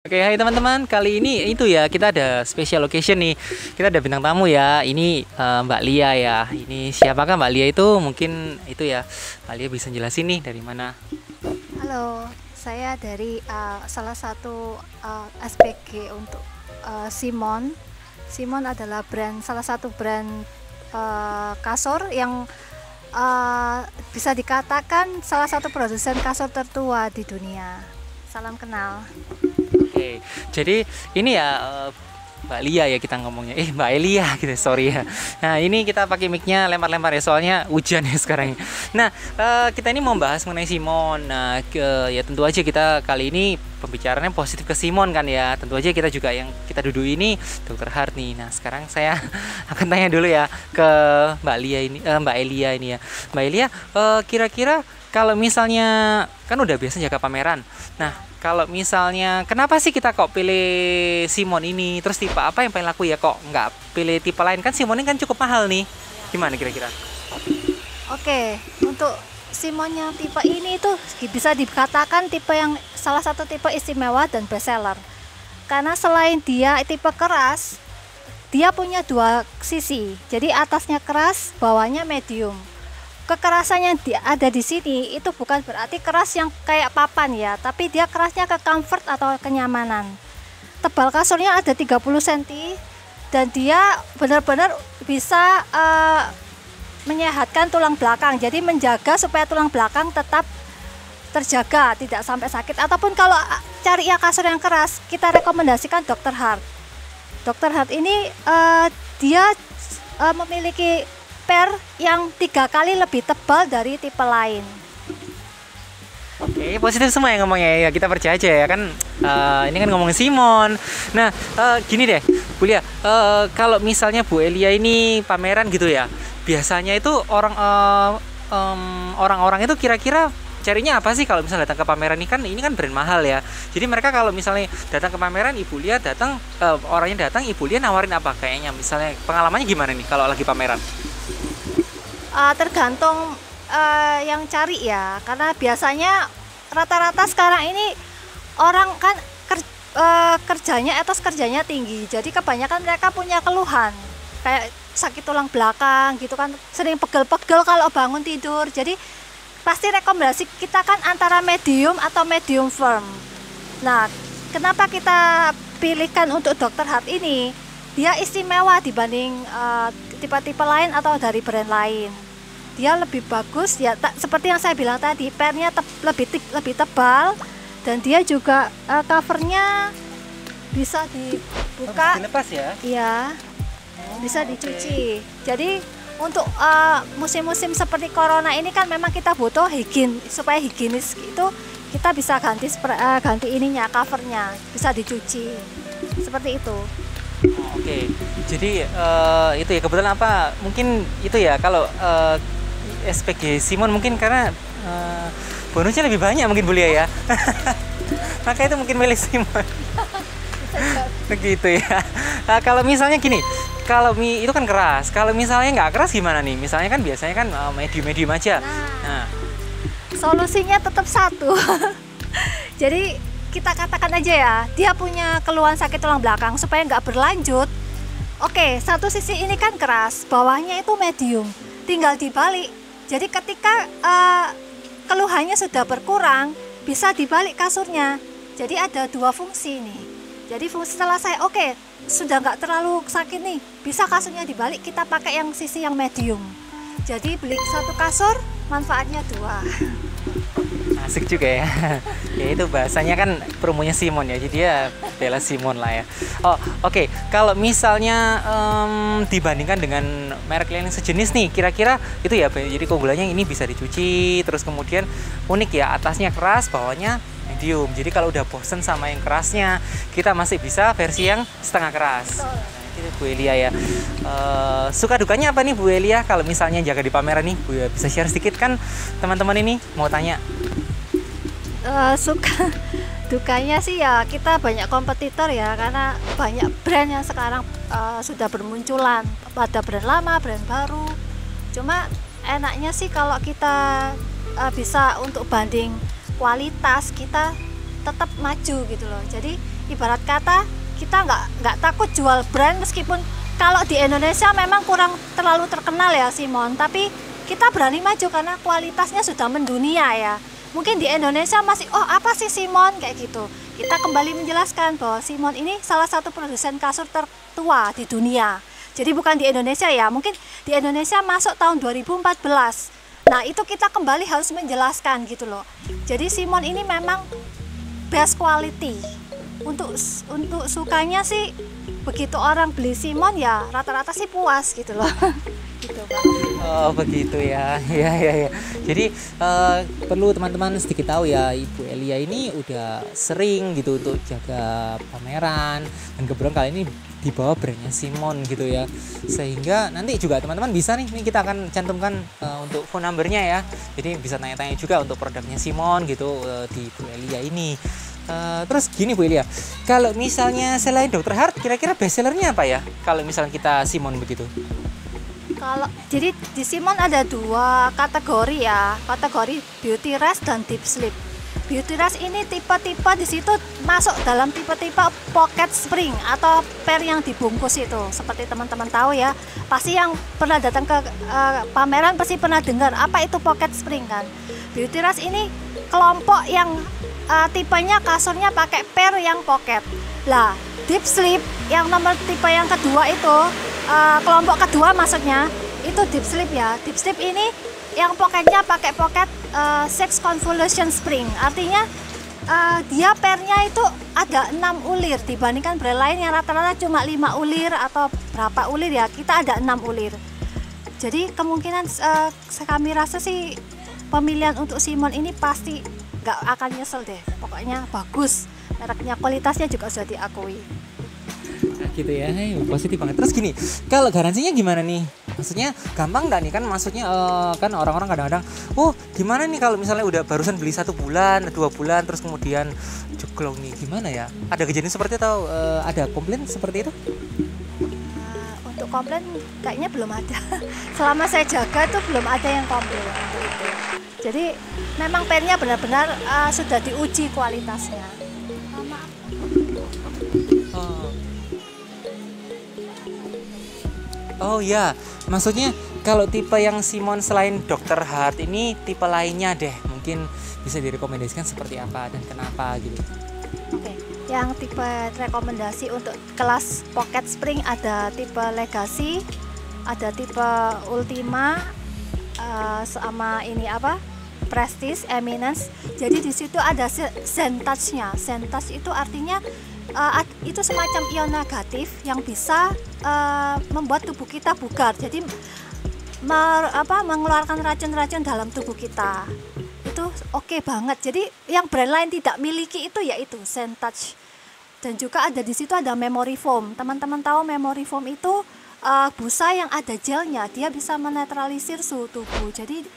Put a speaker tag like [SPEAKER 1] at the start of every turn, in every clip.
[SPEAKER 1] Oke, hai teman-teman. Kali ini itu ya kita ada special occasion nih. Kita ada bintang tamu ya. Ini Mbak Lia ya. Ini siapakah Mbak Lia itu? Mungkin itu ya. Mbak Lia bisa jelasin nih dari mana?
[SPEAKER 2] Halo, saya dari salah satu SPG untuk Simon. Simon adalah salah satu brand kasur yang bisa dikatakan salah satu produsen kasur tertua di dunia. Salam kenal.
[SPEAKER 1] Oke, jadi ini ya Mbak Lia ya kita ngomongnya. Mbak Elia gitu, sorry ya. Nah ini kita pakai mic-nya lempar-lempar ya, soalnya hujan ya sekarang. Nah kita ini mau bahas mengenai Simon. Nah ya tentu aja kita kali ini pembicaraannya positif ke Simon kan ya. Tentu aja kita juga yang kita duduk ini Dokter Hart nih. Nah sekarang saya akan tanya dulu ya ke Mbak Lia ini, Mbak Elia ini ya. Mbak Elia, kira-kira kalau misalnya kan udah biasa jaga pameran. Nah kalau misalnya kenapa sih kita kok pilih Simon ini? Terus tipe apa yang paling laku ya, kok nggak pilih tipe lain? Kan Simon ini kan cukup mahal nih. Gimana kira-kira?
[SPEAKER 2] Oke, untuk Simon yang tipe ini itu bisa dikatakan tipe yang salah satu tipe istimewa dan best seller. Karena selain dia tipe keras, dia punya dua sisi. Jadi atasnya keras, bawahnya medium. Kekerasan yang ada di sini itu bukan berarti keras yang kayak papan ya, tapi dia kerasnya ke comfort atau kenyamanan. Tebal kasurnya ada 30 cm dan dia benar-benar bisa menyehatkan tulang belakang. Jadi menjaga supaya tulang belakang tetap terjaga, tidak sampai sakit. Ataupun kalau cari ya kasur yang keras, kita rekomendasikan Dokter Hart. Dokter Hart ini dia memiliki per yang 3 kali lebih tebal dari tipe lain.
[SPEAKER 1] Oke, positif semua yang ngomongnya ya, kita percaya aja ya kan. Ini kan ngomongin Simon. Nah, gini deh, Bu Lia, kalau misalnya Bu Elia ini pameran gitu ya, biasanya itu orang-orang itu kira-kira carinya apa sih kalau misalnya datang ke pameran ini kan brand mahal ya. Jadi mereka kalau misalnya datang ke pameran, Ibu Lia datang, orangnya datang, Ibu Lia nawarin apa kayaknya? Misalnya pengalamannya gimana nih kalau lagi pameran?
[SPEAKER 2] Tergantung yang cari ya, karena biasanya rata-rata sekarang ini orang kan kerjanya etos kerjanya tinggi, jadi kebanyakan mereka punya keluhan kayak sakit tulang belakang gitu kan, sering pegel-pegel kalau bangun tidur. Jadi pasti rekomendasi kita kan antara medium atau medium firm. Nah, kenapa kita pilihkan untuk Dokter Hart ini? Dia istimewa dibanding tipe-tipe lain atau dari brand lain. Dia lebih bagus ya, seperti yang saya bilang tadi, pernya lebih tebal, dan dia juga covernya bisa dibuka,
[SPEAKER 1] dilepas ya?
[SPEAKER 2] Iya, bisa dicuci. Jadi untuk musim-musim seperti corona ini kan memang kita butuh supaya higienis itu, kita bisa ganti ininya, covernya bisa dicuci seperti itu.
[SPEAKER 1] Oke, jadi itu ya kebetulan apa? Mungkin itu ya kalau SPG Simon mungkin karena bonusnya lebih banyak mungkin Bu Lia ya. Maka itu mungkin milih Simon. Begitu ya. Nah, kalau misalnya gini, kalau itu kan keras. Kalau misalnya nggak keras gimana nih? Misalnya kan biasanya kan medium-medium aja. Nah,
[SPEAKER 2] solusinya tetap satu. Jadi kita katakan aja ya, dia punya keluhan sakit tulang belakang, supaya nggak berlanjut. Oke, satu sisi ini kan keras, bawahnya itu medium, tinggal dibalik. Jadi ketika keluhannya sudah berkurang, bisa dibalik kasurnya. Jadi ada dua fungsi nih. Jadi fungsi setelah sudah nggak terlalu sakit nih, bisa kasurnya dibalik, kita pakai yang sisi yang medium. Jadi beli satu kasur, manfaatnya 2.
[SPEAKER 1] asik juga ya. Ya itu bahasanya kan promonya Simon ya, jadi dia bela Simon lah ya. Oh oke. Kalau misalnya dibandingkan dengan merek lain yang sejenis nih, kira-kira itu ya, jadi keunggulannya ini bisa dicuci, terus kemudian unik ya, atasnya keras, bawahnya medium. Jadi kalau udah bosen sama yang kerasnya, kita masih bisa versi yang setengah keras. Itu Bu Elia ya. Suka dukanya apa nih Bu Elia kalau misalnya jaga di pameran nih? Bu ya, bisa share sedikit kan teman-teman ini mau tanya.
[SPEAKER 2] Suka dukanya sih ya, kita banyak kompetitor ya, karena banyak brand yang sekarang sudah bermunculan. Ada brand lama, brand baru. Cuma enaknya sih kalau kita bisa untuk banding kualitas, kita tetap maju gitu loh. Jadi ibarat kata kita nggak takut jual brand, meskipun kalau di Indonesia memang kurang terlalu terkenal ya Simon, tapi kita berani maju karena kualitasnya sudah mendunia ya. Mungkin di Indonesia masih, oh apa sih Simon, kayak gitu. Kita kembali menjelaskan bahwa Simon ini salah satu produsen kasur tertua di dunia. Jadi bukan di Indonesia ya, mungkin di Indonesia masuk tahun 2014. Nah itu kita kembali harus menjelaskan gitu loh. Jadi Simon ini memang best quality. Untuk sukanya sih, begitu orang beli Simon ya rata-rata sih puas gitu loh. Gitu, Pak.
[SPEAKER 1] Oh begitu ya, ya. Jadi perlu teman-teman sedikit tahu ya, Ibu Elia ini udah sering gitu untuk jaga pameran, dan kebetulan kali ini di bawah brandnya Simon gitu ya, sehingga nanti juga teman-teman bisa nih, ini kita akan cantumkan untuk phone numbernya ya, jadi bisa tanya-tanya juga untuk produknya Simon gitu di Ibu Elia ini. Terus gini Bu Elia, kalau misalnya selain Dr. Hart, kira-kira bestsellernya apa ya kalau misalnya kita Simon begitu?
[SPEAKER 2] Kalau jadi di Simon ada 2 kategori ya, kategori beauty rest dan deep sleep. Beauty rest ini tipe-tipe di situ masuk dalam tipe-tipe pocket spring atau per yang dibungkus itu. Seperti teman-teman tahu ya, pasti yang pernah datang ke pameran pasti pernah dengar apa itu pocket spring kan. Beauty rest ini kelompok yang tipenya kasurnya pakai per yang pocket. Lah, deep sleep yang nomor tipe yang kedua itu kelompok kedua maksudnya itu deep sleep ya. Deep sleep ini yang poketnya pakai pocket 6 convolution spring, artinya dia pernya itu ada 6 ulir dibandingkan brand lain yang rata-rata cuma 5 ulir atau berapa ulir ya, kita ada 6 ulir. Jadi kemungkinan kami rasa sih pemilihan untuk Simon ini pasti nggak akan nyesel deh, pokoknya bagus, mereknya, kualitasnya juga sudah diakui.
[SPEAKER 1] Gitu ya, positif banget. Terus gini, kalau garansinya gimana nih? Maksudnya gampang nggak nih, kan maksudnya kan orang-orang kadang-kadang, oh gimana nih kalau misalnya udah barusan beli 1 bulan, 2 bulan, terus kemudian jeglong nih, gimana ya? Ada kejadian seperti itu atau ada komplain seperti itu?
[SPEAKER 2] Untuk komplain kayaknya belum ada. Selama saya jaga tuh belum ada yang komplain untuk itu. Jadi memang pennya benar-benar sudah diuji kualitasnya.
[SPEAKER 1] Oh ya, maksudnya kalau tipe yang Simon selain Dr. Hart ini tipe lainnya deh, mungkin bisa direkomendasikan seperti apa dan kenapa gitu.
[SPEAKER 2] Oke, yang tipe rekomendasi untuk kelas pocket spring ada tipe Legacy, ada tipe Ultima, sama ini apa? Prestige, Eminence. Jadi di situ ada Zen Touch-nya. Zen Touch itu artinya itu semacam ion negatif yang bisa membuat tubuh kita bugar. Jadi mengeluarkan racun-racun dalam tubuh kita. Itu oke banget. Jadi yang brand lain tidak miliki itu yaitu Zen Touch. Dan juga ada di situ ada memory foam. Teman-teman tahu memory foam itu busa yang ada gelnya, dia bisa menetralisir suhu tubuh. Jadi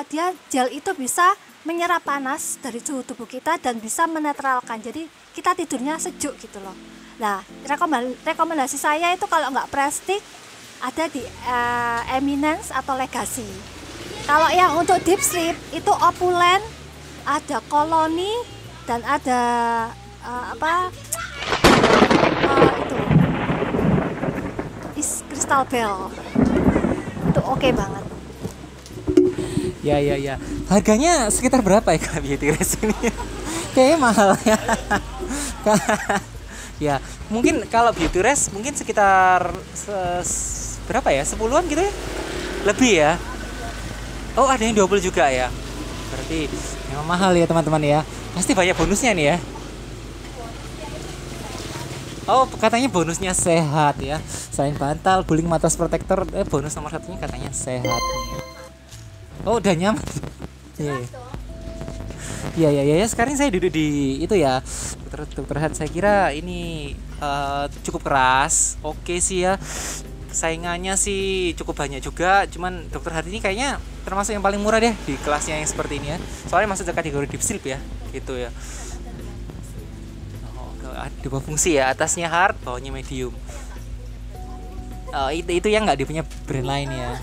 [SPEAKER 2] dia gel itu bisa menyerap panas dari suhu tubuh kita dan bisa menetralkan. Jadi kita tidurnya sejuk gitu loh. Nah, rekomendasi saya itu kalau nggak Prestige ada di Eminence atau Legacy. Kalau yang untuk deep sleep itu Opulent, ada Colony, dan ada itu Crystal Bell. Itu oke banget.
[SPEAKER 1] Ya. Harganya sekitar berapa ya kalau beauty rest ini? Kayaknya mahal ya. Ya, mungkin kalau beauty rest mungkin sekitar berapa ya? 10-an gitu ya? Lebih ya? Oh, ada yang 20 juga ya? Berarti memang mahal ya teman-teman ya. Pasti banyak bonusnya nih ya. Oh, katanya bonusnya sehat ya. Selain bantal, guling, matras protektor, bonus nomor satunya katanya sehat. Oh, udah nyaman. Iya. Sekarang saya duduk di itu ya. Dokter Hart, saya kira ini cukup keras. Oke sih ya. Saingannya sih cukup banyak juga. Cuman Dokter Hart ini kayaknya termasuk yang paling murah deh di kelasnya yang seperti ini ya. Soalnya masuk ke kategori deep sleep ya. Gitu ya. Dua fungsi ya, atasnya hard, bawahnya medium. Itu yang nggak dia punya brand lain ya.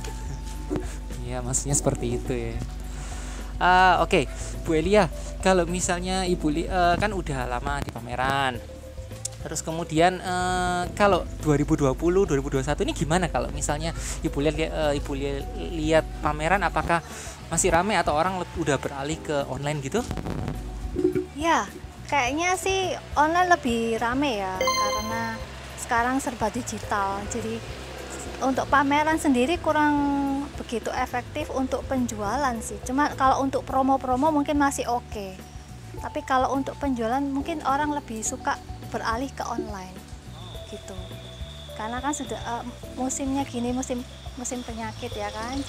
[SPEAKER 1] Ya maksudnya seperti itu ya. Oke. Bu Elia, kalau misalnya Ibu kan udah lama di pameran, Terus kemudian kalau 2020 2021 ini gimana kalau misalnya ibu lihat pameran, apakah masih ramai atau orang udah beralih ke online gitu?
[SPEAKER 2] Ya, kayaknya sih online lebih rame ya, karena sekarang serba digital. Jadi untuk pameran sendiri kurang begitu efektif untuk penjualan sih. Cuma kalau untuk promo-promo mungkin masih oke. Tapi kalau untuk penjualan mungkin orang lebih suka beralih ke online gitu. Karena kan sudah musimnya gini, musim penyakit ya kan.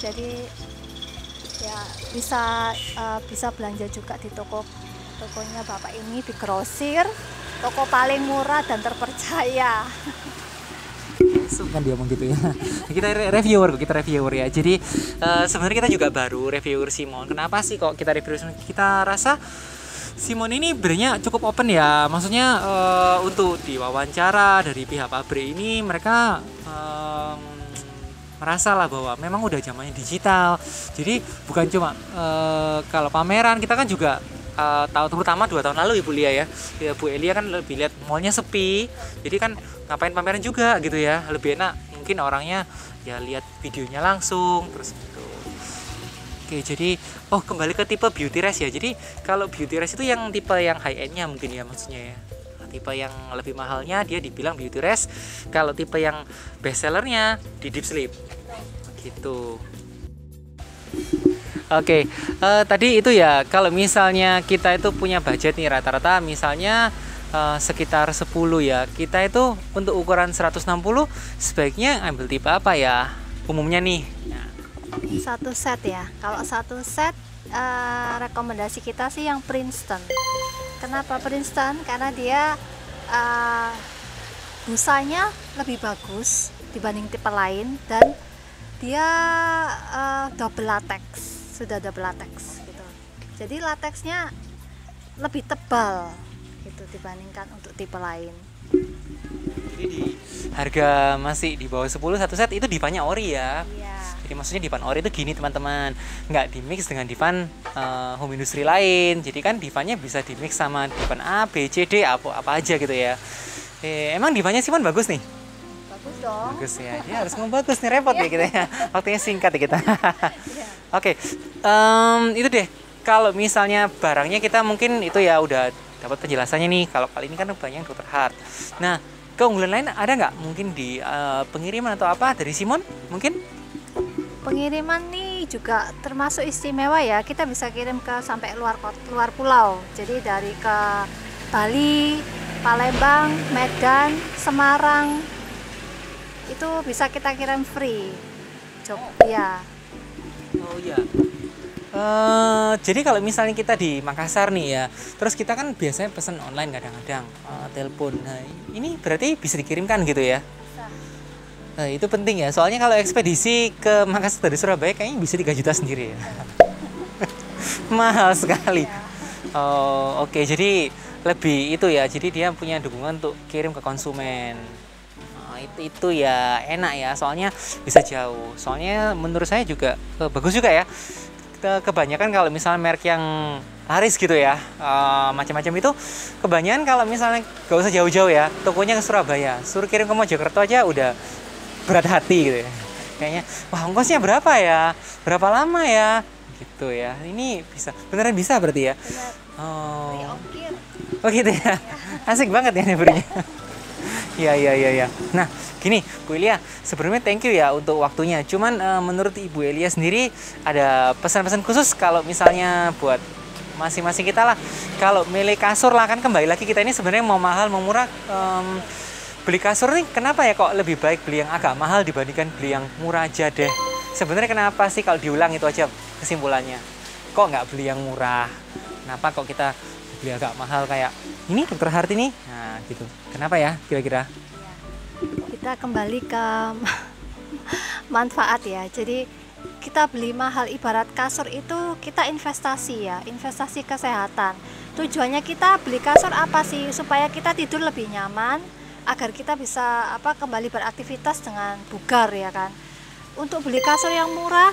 [SPEAKER 2] Jadi ya bisa belanja juga di tokonya Bapak ini, di grosir, toko paling murah dan terpercaya.
[SPEAKER 1] Kan dia ngomong gitu ya. Kita reviewer ya. Jadi sebenarnya kita juga baru reviewer Simon. Kenapa sih kok kita reviewer Simon? Kita rasa Simon ini sebenarnya cukup open ya. Maksudnya untuk diwawancara dari pihak pabrik ini, mereka merasa lah bahwa memang udah zamannya digital. Jadi bukan cuma kalau pameran, kita kan juga tahu, terutama 2 tahun lalu Ibu Lia ya, Bu Elia kan lebih lihat mallnya sepi, jadi kan ngapain pameran juga gitu ya, lebih enak mungkin orangnya ya lihat videonya langsung terus gitu. Oke, jadi kembali ke tipe beauty rest ya. Jadi kalau beauty rest itu yang tipe yang high endnya mungkin ya, maksudnya ya, tipe yang lebih mahalnya dia dibilang beauty rest. Kalau tipe yang best sellernya di deep sleep gitu. Oke, tadi itu ya, kalau misalnya kita itu punya budget nih rata-rata misalnya sekitar 10 ya, kita itu untuk ukuran 160 sebaiknya ambil tipe apa ya umumnya nih?
[SPEAKER 2] Satu set ya, kalau satu set rekomendasi kita sih yang Princeton. Kenapa Princeton? Karena dia busanya lebih bagus dibanding tipe lain, dan dia double latex, sudah double latex gitu. Jadi lateksnya lebih tebal gitu dibandingkan untuk tipe lain.
[SPEAKER 1] Jadi di harga masih di bawah 10 satu set itu dipannya ori ya.
[SPEAKER 2] Iya.
[SPEAKER 1] Jadi maksudnya dipan ori itu gini teman-teman, nggak dimix dengan dipan home industry lain. Jadi kan dipannya bisa dimix sama dipan A, B, C, D apa aja gitu ya. Emang dipannya Simon bagus nih?
[SPEAKER 2] Bagus dong.
[SPEAKER 1] Bagus ya, dia harus ngomong bagus nih, repot ya kita ya. Waktunya singkat ya kita. Oke, itu deh. Kalau misalnya barangnya kita mungkin itu ya udah dapat penjelasannya nih. Kalau kali ini kan banyak Dr. Hart. Nah, keunggulan lain ada nggak? Mungkin di pengiriman atau apa dari Simon? Mungkin?
[SPEAKER 2] Pengiriman nih juga termasuk istimewa ya. Kita bisa kirim ke sampai luar pulau. Jadi dari ke Bali, Palembang, Medan, Semarang, itu bisa kita kirim free. Jogja.
[SPEAKER 1] Oh iya. Jadi kalau misalnya kita di Makassar nih ya, terus kita kan biasanya pesan online kadang-kadang, telepon. Nah, ini berarti bisa dikirimkan gitu ya?
[SPEAKER 2] Bisa.
[SPEAKER 1] Nah, itu penting ya. Soalnya kalau ekspedisi ke Makassar dari Surabaya kayaknya bisa 3 juta sendiri ya. Mahal sekali.
[SPEAKER 2] Ya.
[SPEAKER 1] Oh, oke. Jadi lebih itu ya. Jadi dia punya dukungan untuk kirim ke konsumen. Itu ya enak ya, soalnya bisa jauh. Soalnya menurut saya juga bagus juga ya. Kebanyakan kalau misalnya merek yang laris gitu ya, macam-macam itu kebanyakan kalau misalnya gak usah jauh-jauh ya, tokonya ke Surabaya, suruh kirim ke Mojokerto aja udah berat hati gitu ya. Kayaknya wah ongkosnya berapa ya, berapa lama ya gitu ya. Ini bisa, beneran bisa berarti ya?
[SPEAKER 2] Benar.
[SPEAKER 1] Oh,
[SPEAKER 2] Ongkir.
[SPEAKER 1] oh gitu ya. Asik banget ya berinya. Iya. Nah, gini Bu Elia, sebelumnya thank you ya untuk waktunya. Cuman menurut Ibu Elia sendiri ada pesan-pesan khusus kalau misalnya buat masing-masing kita lah. Kalau milih kasur lah, kan kembali lagi kita ini sebenarnya mau mahal mau murah. Beli kasur nih kenapa ya kok lebih baik beli yang agak mahal dibandingkan beli yang murah aja deh? Sebenarnya kenapa sih, kalau diulang itu aja kesimpulannya? Kok nggak beli yang murah? Kenapa kok kita beli agak mahal kayak ini Dr. Hart ini? Nah gitu. Kenapa ya kira-kira?
[SPEAKER 2] Kita kembali ke manfaat ya. Jadi kita beli mahal, ibarat kasur itu kita investasi ya, investasi kesehatan. Tujuannya kita beli kasur apa sih? Supaya kita tidur lebih nyaman, agar kita bisa kembali beraktivitas dengan bugar ya kan. Untuk beli kasur yang murah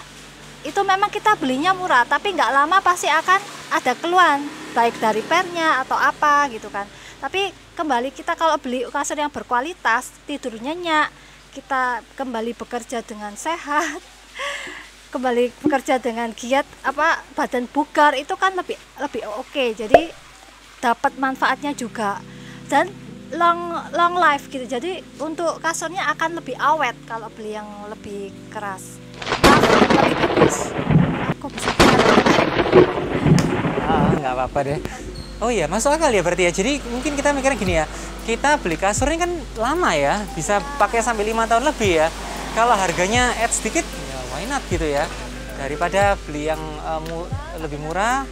[SPEAKER 2] itu memang kita belinya murah, tapi nggak lama pasti akan ada keluhan. baik dari pernya atau apa gitu kan. Tapi kembali kita kalau beli kasur yang berkualitas, tidur nyenyak, kita kembali bekerja dengan sehat, kembali bekerja dengan giat, badan bugar, itu kan lebih oke. Jadi dapat manfaatnya juga dan long life gitu. Jadi untuk kasurnya akan lebih awet kalau beli yang lebih keras, lebih bagus. Aku bisa
[SPEAKER 1] nggak apa-apa deh. Oh iya, masuk akal ya berarti ya. Jadi mungkin kita mikirnya gini ya, kita beli kasur ini kan lama ya, bisa pakai sampai 5 tahun lebih ya. Kalau harganya add sedikit, ya why not gitu ya. Daripada beli yang lebih murah.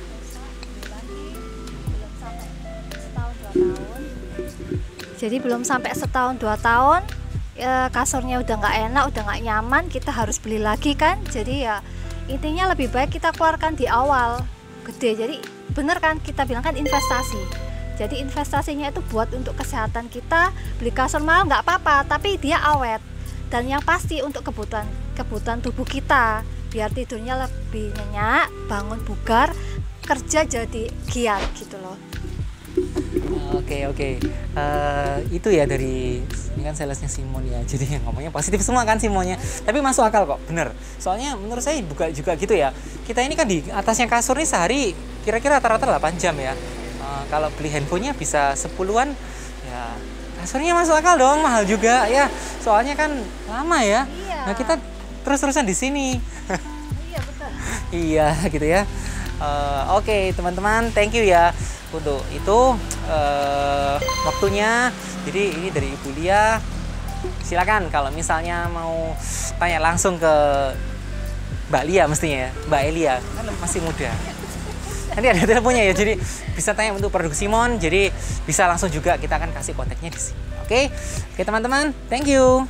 [SPEAKER 2] Jadi belum sampai setahun 2 tahun, kasurnya udah nggak enak, udah nggak nyaman, kita harus beli lagi kan. Jadi ya intinya lebih baik kita keluarkan di awal gede. Jadi bener kan kita bilang kan investasi. Jadi investasinya itu buat untuk kesehatan kita. Beli kasur mahal nggak apa-apa, tapi dia awet. Dan yang pasti untuk kebutuhan tubuh kita, biar tidurnya lebih nyenyak, bangun bugar, kerja jadi giat gitu loh.
[SPEAKER 1] Oke. Itu ya dari ini kan salesnya Simon ya. Jadi ngomongnya positif semua kan Simonnya. Tapi masuk akal kok, bener. Soalnya menurut saya juga gitu ya. Kita ini kan di atasnya kasur nih sehari kira-kira rata-rata 8 jam ya. Kalau beli handphonenya bisa 10-an ya. Kasurnya masuk akal dong, mahal juga ya. Soalnya kan lama ya.
[SPEAKER 2] Iya.
[SPEAKER 1] Nah, kita terus-terusan di sini.
[SPEAKER 2] Iya betul.
[SPEAKER 1] Iya gitu ya. Oke, teman-teman, thank you ya untuk itu waktunya. Jadi ini dari Ibu Lia. Silakan kalau misalnya mau tanya langsung ke Mbak Lia mestinya ya, Mbak Elia kan masih muda. Nanti ada teleponnya ya, jadi bisa tanya untuk produk Simon. Jadi bisa langsung juga, kita akan kasih kontaknya di sini. Oke, teman-teman, thank you.